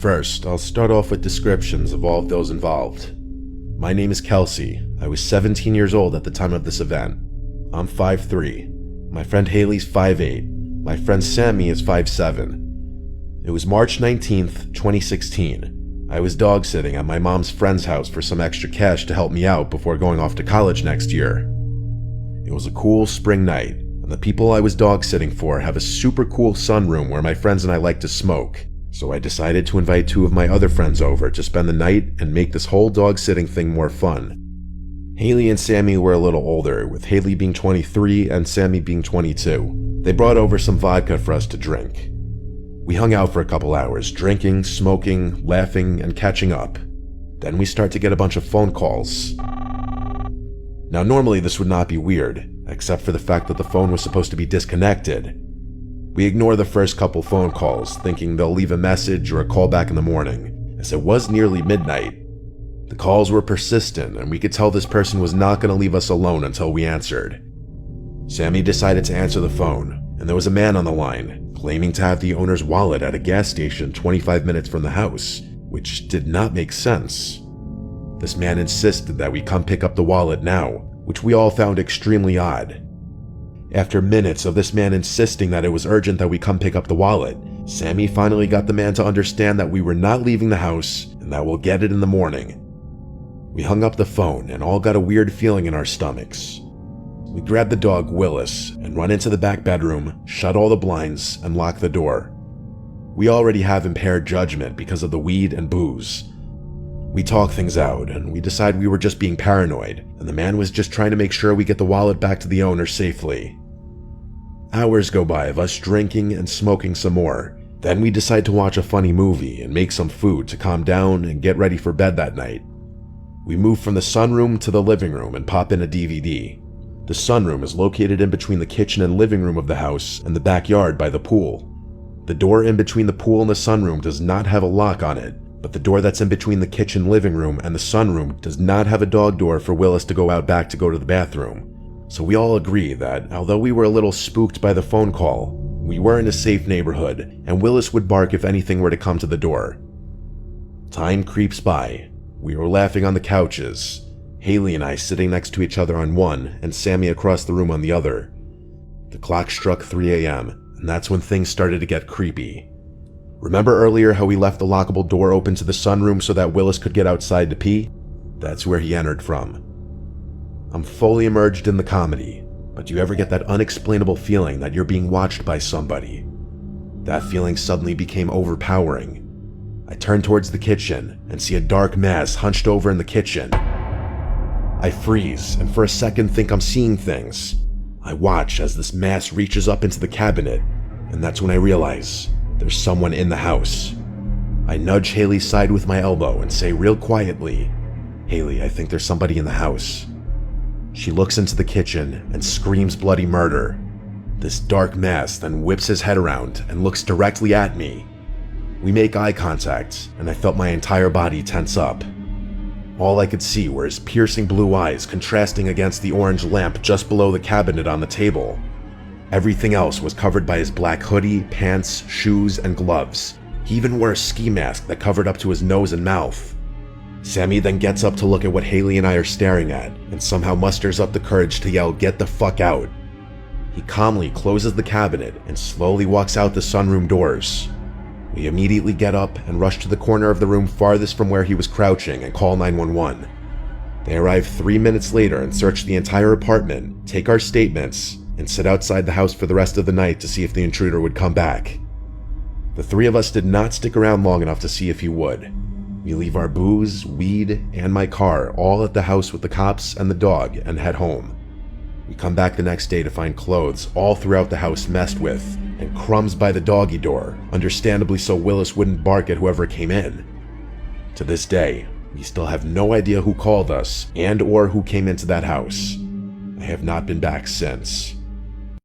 First, I'll start off with descriptions of all of those involved. My name is Kelsey. I was 17 years old at the time of this event. I'm 5'3". My friend Haley's 5'8". My friend Sammy is 5'7". It was March 19th, 2016. I was dog sitting at my mom's friend's house for some extra cash to help me out before going off to college next year. It was a cool spring night, and the people I was dog sitting for have a super cool sunroom where my friends and I like to smoke. So I decided to invite 2 of my other friends over to spend the night and make this whole dog sitting thing more fun. Haley and Sammy were a little older, with Haley being 23 and Sammy being 22. They brought over some vodka for us to drink. We hung out for a couple hours, drinking, smoking, laughing, and catching up. Then we start to get a bunch of phone calls. Now normally this would not be weird, except for the fact that the phone was supposed to be disconnected. We ignore the first couple phone calls, thinking they'll leave a message or a call back in the morning, as it was nearly midnight. The calls were persistent, and we could tell this person was not going to leave us alone until we answered. Sammy decided to answer the phone, and there was a man on the line, claiming to have the owner's wallet at a gas station 25 minutes from the house, which did not make sense. This man insisted that we come pick up the wallet now, which we all found extremely odd. After minutes of this man insisting that it was urgent that we come pick up the wallet, Sammy finally got the man to understand that we were not leaving the house and that we'll get it in the morning. We hung up the phone and all got a weird feeling in our stomachs. We grabbed the dog Willis and run into the back bedroom, shut all the blinds, and locked the door. We already have impaired judgment because of the weed and booze. We talk things out and we decide we were just being paranoid and the man was just trying to make sure we get the wallet back to the owner safely. Hours go by of us drinking and smoking some more. Then we decide to watch a funny movie and make some food to calm down and get ready for bed that night. We move from the sunroom to the living room and pop in a DVD. The sunroom is located in between the kitchen and living room of the house and the backyard by the pool. The door in between the pool and the sunroom does not have a lock on it, but the door that's in between the kitchen living room and the sunroom does not have a dog door for Willis to go out back to go to the bathroom. So we all agree that although we were a little spooked by the phone call, we were in a safe neighborhood and Willis would bark if anything were to come to the door. Time creeps by. We were laughing on the couches, Haley and I sitting next to each other on one and Sammy across the room on the other. The clock struck 3 a.m. and that's when things started to get creepy. Remember earlier how we left the lockable door open to the sunroom so that Willis could get outside to pee? That's where he entered from. I'm fully immersed in the comedy, but do you ever get that unexplainable feeling that you're being watched by somebody? That feeling suddenly became overpowering. I turn towards the kitchen and see a dark mass hunched over in the kitchen. I freeze and for a second think I'm seeing things. I watch as this mass reaches up into the cabinet, and that's when I realize there's someone in the house. I nudge Haley's side with my elbow and say real quietly, "Haley, I think there's somebody in the house." She looks into the kitchen and screams bloody murder. This dark mass then whips his head around and looks directly at me. We make eye contact, and I felt my entire body tense up. All I could see were his piercing blue eyes contrasting against the orange lamp just below the cabinet on the table. Everything else was covered by his black hoodie, pants, shoes, and gloves. He even wore a ski mask that covered up to his nose and mouth. Sammy then gets up to look at what Haley and I are staring at, and somehow musters up the courage to yell, "Get the fuck out." He calmly closes the cabinet and slowly walks out the sunroom doors. We immediately get up and rush to the corner of the room farthest from where he was crouching and call 911. They arrive 3 minutes later and search the entire apartment, take our statements, and sit outside the house for the rest of the night to see if the intruder would come back. The 3 of us did not stick around long enough to see if he would. We leave our booze, weed, and my car all at the house with the cops and the dog and head home. We come back the next day to find clothes all throughout the house messed with, and crumbs by the doggy door, understandably so Willis wouldn't bark at whoever came in. To this day, we still have no idea who called us and or who came into that house. I have not been back since.